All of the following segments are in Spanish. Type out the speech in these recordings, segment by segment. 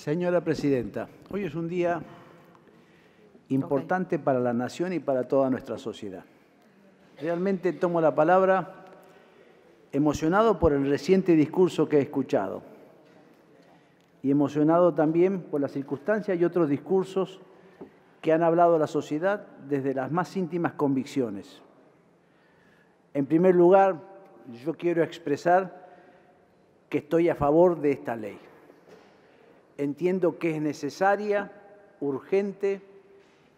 Señora Presidenta, hoy es un día importante para la Nación y para toda nuestra sociedad. Realmente tomo la palabra emocionado por el reciente discurso que he escuchado y emocionado también por las circunstancias y otros discursos que han hablado a la sociedad desde las más íntimas convicciones. En primer lugar, yo quiero expresar que estoy a favor de esta ley. Entiendo que es necesaria, urgente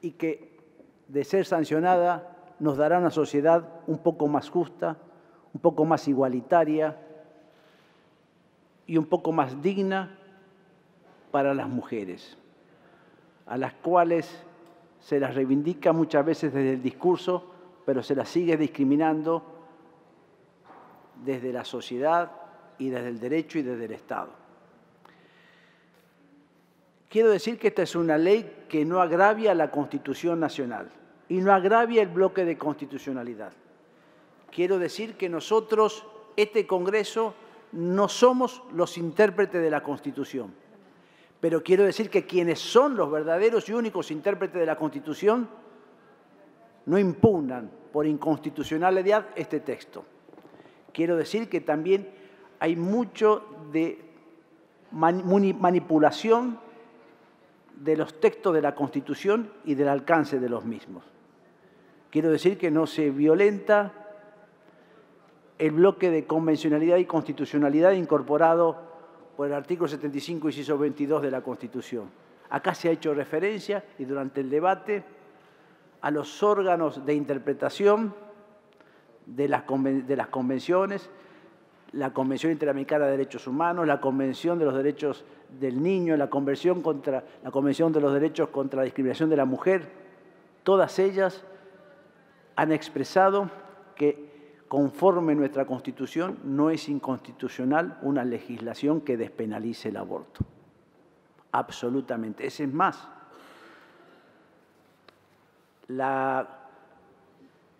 y que, de ser sancionada, nos dará una sociedad un poco más justa, un poco más igualitaria y un poco más digna para las mujeres, a las cuales se las reivindica muchas veces desde el discurso, pero se las sigue discriminando desde la sociedad y desde el derecho y desde el Estado. Quiero decir que esta es una ley que no agravia la Constitución Nacional y no agravia el bloque de constitucionalidad. Quiero decir que nosotros, este Congreso, no somos los intérpretes de la Constitución, pero quiero decir que quienes son los verdaderos y únicos intérpretes de la Constitución no impugnan por inconstitucionalidad este texto. Quiero decir que también hay mucho de manipulación de los textos de la Constitución y del alcance de los mismos. Quiero decir que no se violenta el bloque de convencionalidad y constitucionalidad incorporado por el artículo 75, inciso 22 de la Constitución. Acá se ha hecho referencia, y durante el debate, a los órganos de interpretación de las convenciones, la Convención Interamericana de Derechos Humanos, la Convención de los Derechos del Niño, la Convención de los Derechos contra la Discriminación de la Mujer. Todas ellas han expresado que, conforme nuestra Constitución, no es inconstitucional una legislación que despenalice el aborto. Absolutamente. Es más, la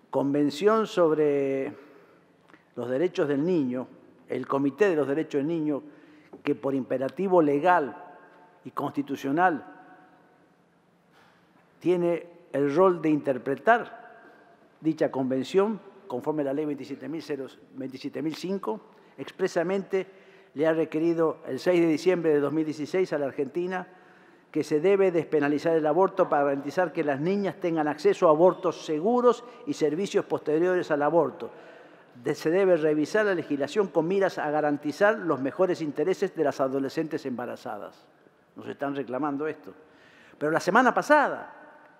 Convención sobre los Derechos del Niño, el Comité de los Derechos del Niño, que por imperativo legal y constitucional tiene el rol de interpretar dicha convención, conforme a la ley 27.005, expresamente le ha requerido el 6 de diciembre de 2016 a la Argentina que se debe despenalizar el aborto para garantizar que las niñas tengan acceso a abortos seguros y servicios posteriores al aborto. Se debe revisar la legislación con miras a garantizar los mejores intereses de las adolescentes embarazadas. Nos están reclamando esto. Pero la semana pasada,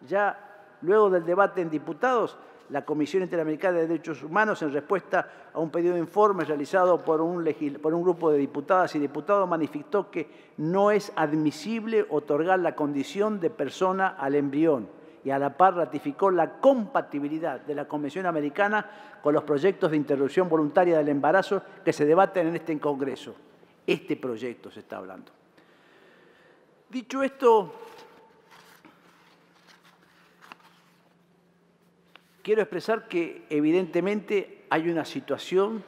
ya luego del debate en diputados, la Comisión Interamericana de Derechos Humanos, en respuesta a un pedido de informe realizado por un grupo de diputadas y diputados, manifestó que no es admisible otorgar la condición de persona al embrión, y a la par ratificó la compatibilidad de la Convención Americana con los proyectos de interrupción voluntaria del embarazo que se debaten en este Congreso. Este proyecto se está hablando. Dicho esto, quiero expresar que evidentemente hay una situación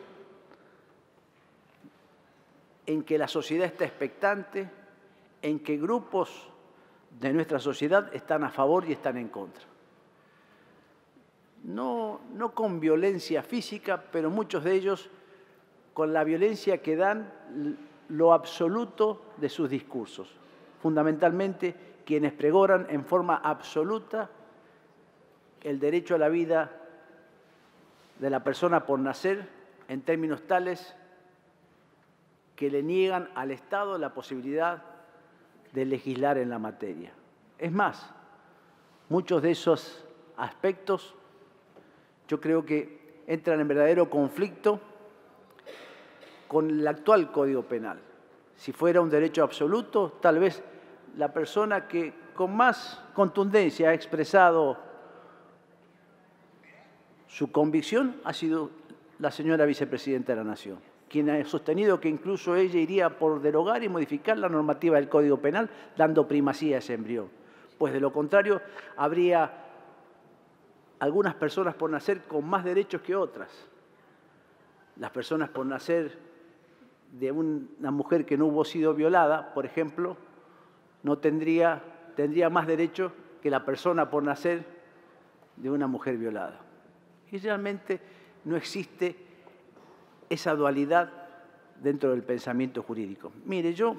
en que la sociedad está expectante, en que grupos de nuestra sociedad están a favor y están en contra. No con violencia física, pero muchos de ellos con la violencia que dan lo absoluto de sus discursos. Fundamentalmente quienes pregonan en forma absoluta el derecho a la vida de la persona por nacer en términos tales que le niegan al Estado la posibilidad de legislar en la materia. Es más, muchos de esos aspectos yo creo que entran en verdadero conflicto con el actual Código Penal. Si fuera un derecho absoluto, tal vez la persona que con más contundencia ha expresado su convicción ha sido la señora Vicepresidenta de la Nación, quien ha sostenido que incluso ella iría por derogar y modificar la normativa del Código Penal, dando primacía a ese embrión. Pues de lo contrario, habría algunas personas por nacer con más derechos que otras. Las personas por nacer de una mujer que no hubo sido violada, por ejemplo, tendría más derecho que la persona por nacer de una mujer violada. Y realmente no existe esa dualidad dentro del pensamiento jurídico. Mire, yo,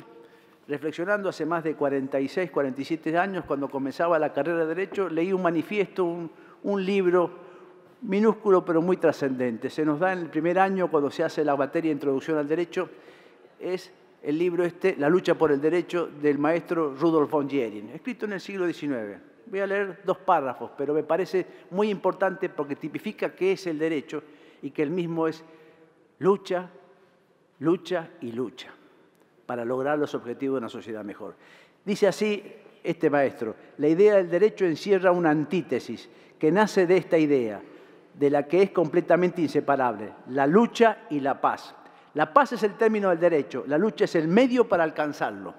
reflexionando hace más de 46, 47 años, cuando comenzaba la carrera de Derecho, leí un manifiesto, un libro minúsculo pero muy trascendente. Se nos da en el primer año, cuando se hace la materia de Introducción al Derecho, es el libro La lucha por el derecho, del maestro Rudolf von Jhering, escrito en el siglo XIX. Voy a leer 2 párrafos, pero me parece muy importante porque tipifica qué es el derecho y que el mismo es lucha, lucha y lucha para lograr los objetivos de una sociedad mejor. Dice así este maestro: la idea del derecho encierra una antítesis que nace de esta idea, de la que es completamente inseparable, la lucha y la paz. La paz es el término del derecho, la lucha es el medio para alcanzarlo.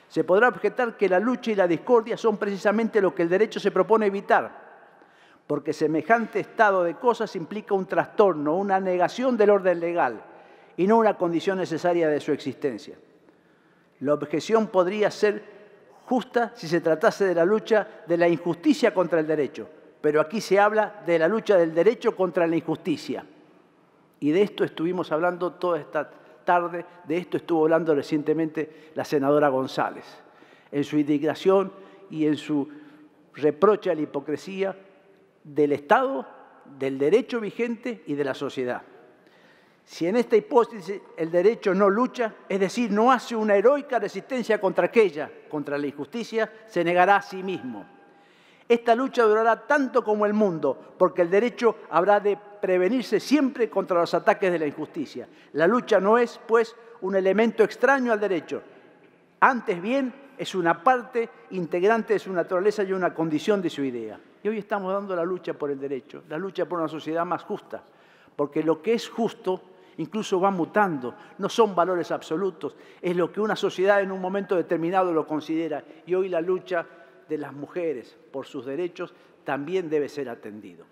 Se podrá objetar que la lucha y la discordia son precisamente lo que el derecho se propone evitar, porque semejante estado de cosas implica un trastorno, una negación del orden legal y no una condición necesaria de su existencia. La objeción podría ser justa si se tratase de la lucha de la injusticia contra el derecho, pero aquí se habla de la lucha del derecho contra la injusticia. Y de esto estuvimos hablando toda esta tarde, de esto estuvo hablando recientemente la senadora González, en su indignación y en su reproche a la hipocresía del Estado, del derecho vigente y de la sociedad. Si en esta hipótesis el derecho no lucha, es decir, no hace una heroica resistencia contra la injusticia, se negará a sí mismo. Esta lucha durará tanto como el mundo, porque el derecho habrá de prevenirse siempre contra los ataques de la injusticia. La lucha no es, pues, un elemento extraño al derecho. Antes bien, es una parte integrante de su naturaleza y una condición de su idea. Y hoy estamos dando la lucha por el derecho, la lucha por una sociedad más justa, porque lo que es justo incluso va mutando, no son valores absolutos, es lo que una sociedad en un momento determinado lo considera. Y hoy la lucha de las mujeres por sus derechos también debe ser atendido.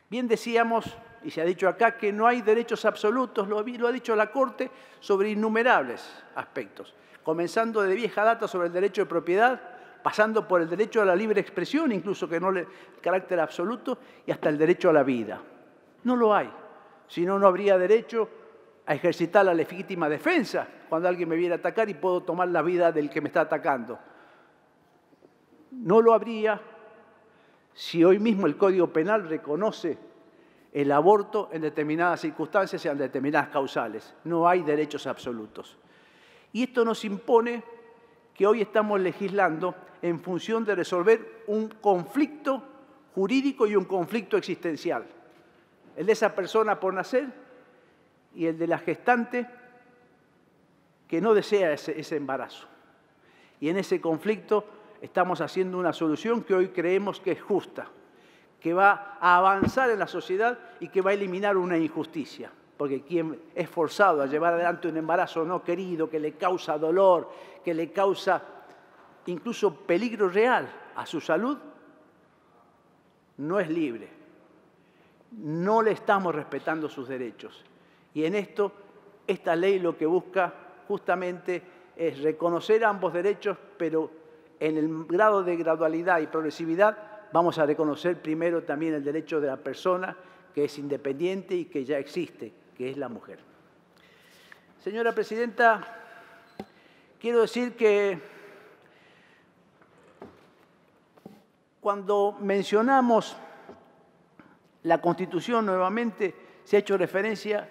Bien decíamos, y se ha dicho acá, que no hay derechos absolutos, lo ha dicho la Corte sobre innumerables aspectos, comenzando de vieja data sobre el derecho de propiedad, pasando por el derecho a la libre expresión, incluso que no le carácter absoluto, y hasta el derecho a la vida. No lo hay, si no, no habría derecho a ejercitar la legítima defensa cuando alguien me viene a atacar y puedo tomar la vida del que me está atacando. No lo habría si hoy mismo el Código Penal reconoce el aborto en determinadas circunstancias y en determinadas causales. No hay derechos absolutos. Y esto nos impone que hoy estamos legislando en función de resolver un conflicto jurídico y un conflicto existencial. El de esa persona por nacer y el de la gestante que no desea ese embarazo. Y en ese conflicto estamos haciendo una solución que hoy creemos que es justa, que va a avanzar en la sociedad y que va a eliminar una injusticia. Porque quien es forzado a llevar adelante un embarazo no querido, que le causa dolor, que le causa incluso peligro real a su salud, no es libre. No le estamos respetando sus derechos. Y en esto, esta ley lo que busca justamente es reconocer ambos derechos, pero en el grado de gradualidad y progresividad vamos a reconocer primero también el derecho de la persona que es independiente y que ya existe, que es la mujer. Señora Presidenta, quiero decir que cuando mencionamos la Constitución nuevamente se ha hecho referencia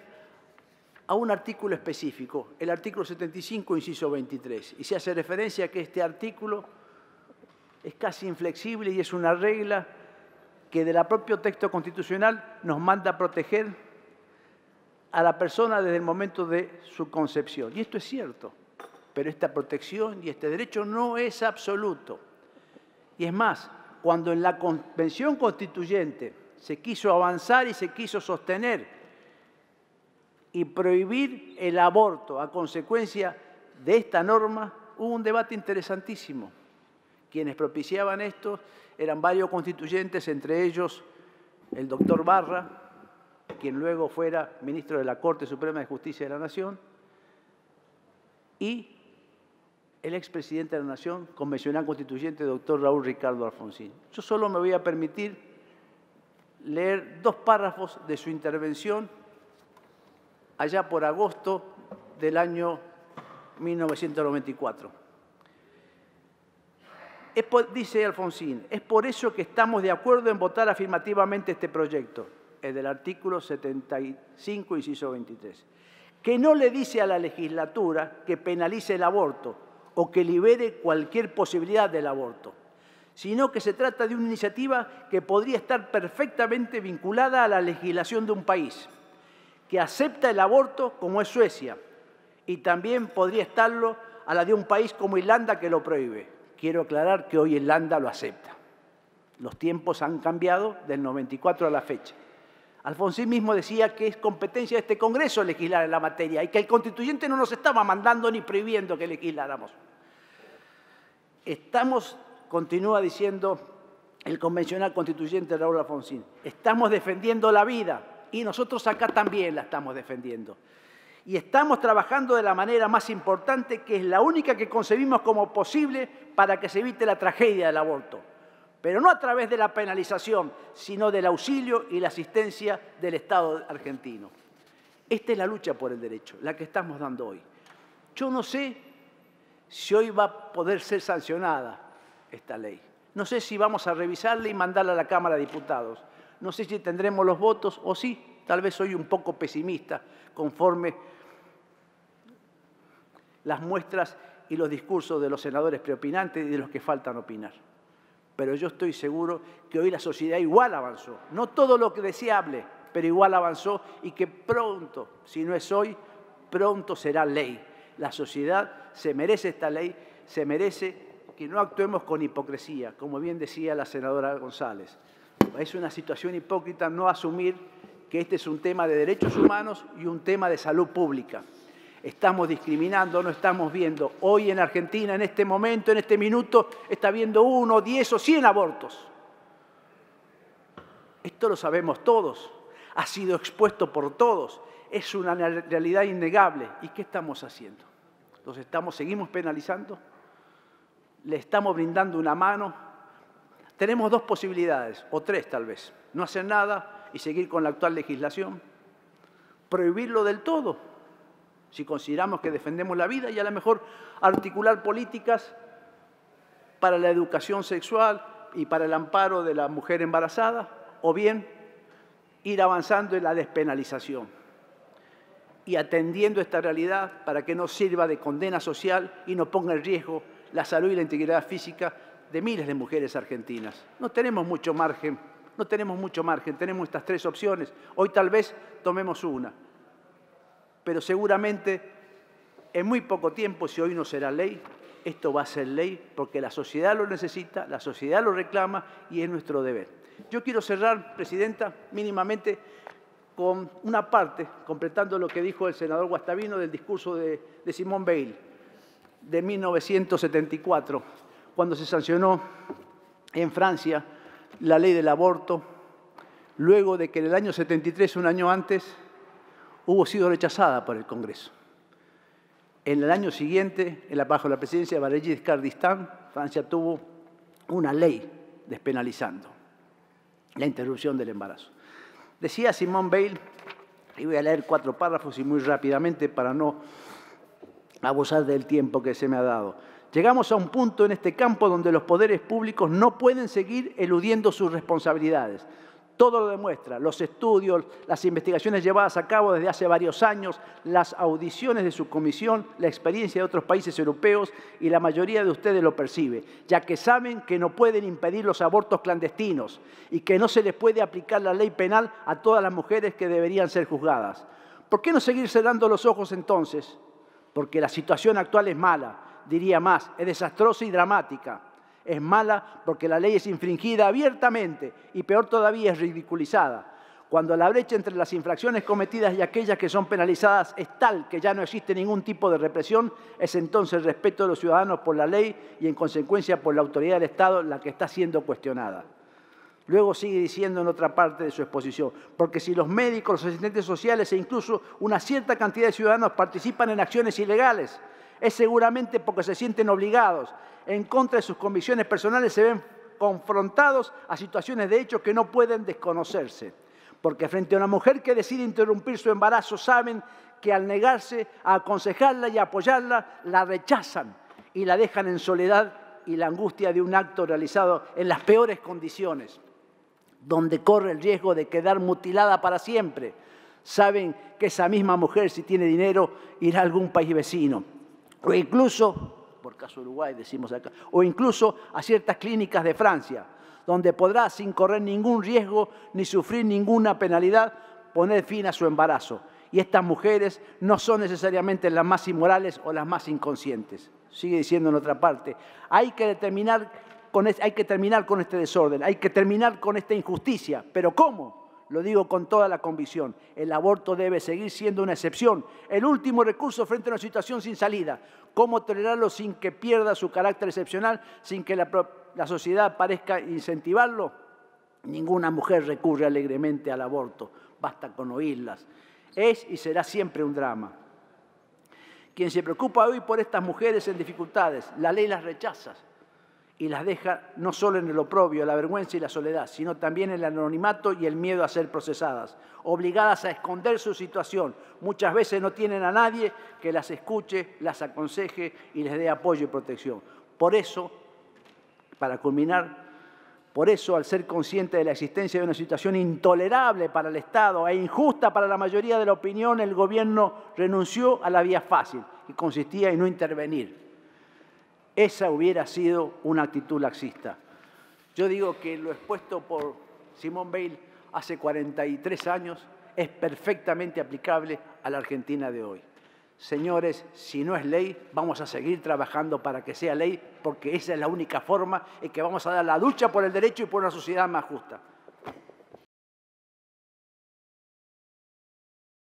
a un artículo específico, el artículo 75, inciso 23, y se hace referencia a que este artículo es casi inflexible y es una regla que del propio texto constitucional nos manda a proteger a la persona desde el momento de su concepción. Y esto es cierto, pero esta protección y este derecho no es absoluto. Y es más, cuando en la Convención Constituyente se quiso avanzar y se quiso sostener y prohibir el aborto a consecuencia de esta norma, hubo un debate interesantísimo. Quienes propiciaban esto eran varios constituyentes, entre ellos el doctor Barra, quien luego fuera ministro de la Corte Suprema de Justicia de la Nación, y el expresidente de la Nación, convencional constituyente, doctor Raúl Ricardo Alfonsín. Yo solo me voy a permitir leer 2 párrafos de su intervención allá por agosto del año 1994. Dice Alfonsín, es por eso que estamos de acuerdo en votar afirmativamente este proyecto, el del artículo 75, inciso 23, que no le dice a la legislatura que penalice el aborto o que libere cualquier posibilidad del aborto, sino que se trata de una iniciativa que podría estar perfectamente vinculada a la legislación de un país, que acepta el aborto como es Suecia, y también podría estarlo a la de un país como Irlanda que lo prohíbe. Quiero aclarar que hoy Irlanda lo acepta. Los tiempos han cambiado del 94 a la fecha. Alfonsín mismo decía que es competencia de este Congreso legislar en la materia y que el constituyente no nos estaba mandando ni prohibiendo que legisláramos. Continúa diciendo el convencional constituyente Raúl Alfonsín, estamos defendiendo la vida y nosotros acá también la estamos defendiendo. Y estamos trabajando de la manera más importante, que es la única que concebimos como posible para que se evite la tragedia del aborto. Pero no a través de la penalización, sino del auxilio y la asistencia del Estado argentino. Esta es la lucha por el derecho, la que estamos dando hoy. Yo no sé si hoy va a poder ser sancionada esta ley. No sé si vamos a revisarla y mandarla a la Cámara de Diputados. No sé si tendremos los votos o sí. Tal vez soy un poco pesimista conforme las muestras y los discursos de los senadores preopinantes y de los que faltan opinar. Pero yo estoy seguro que hoy la sociedad igual avanzó. No todo lo que deseable, pero igual avanzó y que pronto, si no es hoy, pronto será ley. La sociedad se merece esta ley, se merece que no actuemos con hipocresía, como bien decía la senadora González. Es una situación hipócrita no asumir que este es un tema de derechos humanos y un tema de salud pública. Estamos discriminando, no estamos viendo. Hoy en Argentina, en este momento, en este minuto, está habiendo 1, 10 o 100 abortos. Esto lo sabemos todos, ha sido expuesto por todos, es una realidad innegable. ¿Y qué estamos haciendo? ¿Seguimos penalizando? ¿Le estamos brindando una mano? Tenemos 2 posibilidades, o 3 tal vez. No hacer nada y seguir con la actual legislación. Prohibirlo del todo, si consideramos que defendemos la vida, y a lo mejor articular políticas para la educación sexual y para el amparo de la mujer embarazada, o bien ir avanzando en la despenalización y atendiendo esta realidad para que no sirva de condena social y no ponga en riesgo la salud y la integridad física de miles de mujeres argentinas. No tenemos mucho margen, tenemos estas 3 opciones. Hoy tal vez tomemos una, pero seguramente en muy poco tiempo, si hoy no será ley, esto va a ser ley porque la sociedad lo necesita, la sociedad lo reclama y es nuestro deber. Yo quiero cerrar, Presidenta, mínimamente con una parte, completando lo que dijo el senador Guastavino del discurso de Simone Veil de 1974, cuando se sancionó en Francia la ley del aborto, luego de que en el año 73, un año antes, hubo sido rechazada por el Congreso. En el año siguiente, bajo la presidencia de Valéry Giscard d'Estaing, Francia tuvo una ley despenalizando la interrupción del embarazo. Decía Simone Veil, y voy a leer 4 párrafos y muy rápidamente para no abusar del tiempo que se me ha dado. Llegamos a un punto en este campo donde los poderes públicos no pueden seguir eludiendo sus responsabilidades. Todo lo demuestra, los estudios, las investigaciones llevadas a cabo desde hace varios años, las audiciones de su comisión, la experiencia de otros países europeos y la mayoría de ustedes lo percibe, ya que saben que no pueden impedir los abortos clandestinos y que no se les puede aplicar la ley penal a todas las mujeres que deberían ser juzgadas. ¿Por qué no seguir cerrando los ojos entonces? Porque la situación actual es mala, diría más, es desastrosa y dramática. Es mala porque la ley es infringida abiertamente y peor todavía es ridiculizada. Cuando la brecha entre las infracciones cometidas y aquellas que son penalizadas es tal que ya no existe ningún tipo de represión, es entonces el respeto de los ciudadanos por la ley y en consecuencia por la autoridad del Estado la que está siendo cuestionada. Luego sigue diciendo en otra parte de su exposición, porque si los médicos, los asistentes sociales e incluso una cierta cantidad de ciudadanos participan en acciones ilegales, Es seguramente porque se sienten obligados, en contra de sus convicciones personales, se ven confrontados a situaciones de hecho que no pueden desconocerse. Porque frente a una mujer que decide interrumpir su embarazo, saben que al negarse a aconsejarla y a apoyarla, la rechazan y la dejan en soledad y la angustia de un acto realizado en las peores condiciones, donde corre el riesgo de quedar mutilada para siempre. Saben que esa misma mujer, si tiene dinero, irá a algún país vecino, o incluso, por caso Uruguay decimos acá, o incluso a ciertas clínicas de Francia, donde podrá, sin correr ningún riesgo ni sufrir ninguna penalidad, poner fin a su embarazo. Y estas mujeres no son necesariamente las más inmorales o las más inconscientes. Sigue diciendo en otra parte, hay que terminar con este desorden, hay que terminar con esta injusticia. ¿Pero cómo? Lo digo con toda la convicción. El aborto debe seguir siendo una excepción, el último recurso frente a una situación sin salida. ¿Cómo tolerarlo sin que pierda su carácter excepcional, sin que la sociedad parezca incentivarlo? Ninguna mujer recurre alegremente al aborto, basta con oírlas. Es y será siempre un drama. Quien se preocupa hoy por estas mujeres en dificultades, la ley las rechaza y las deja no solo en el oprobio, la vergüenza y la soledad, sino también en el anonimato y el miedo a ser procesadas, obligadas a esconder su situación. Muchas veces no tienen a nadie que las escuche, las aconseje y les dé apoyo y protección. Por eso, para culminar, al ser consciente de la existencia de una situación intolerable para el Estado e injusta para la mayoría de la opinión, el gobierno renunció a la vía fácil, que consistía en no intervenir. Esa hubiera sido una actitud laxista. Yo digo que lo expuesto por Simone Veil hace 43 años es perfectamente aplicable a la Argentina de hoy. Señores, si no es ley, vamos a seguir trabajando para que sea ley, porque esa es la única forma en que vamos a dar la lucha por el derecho y por una sociedad más justa.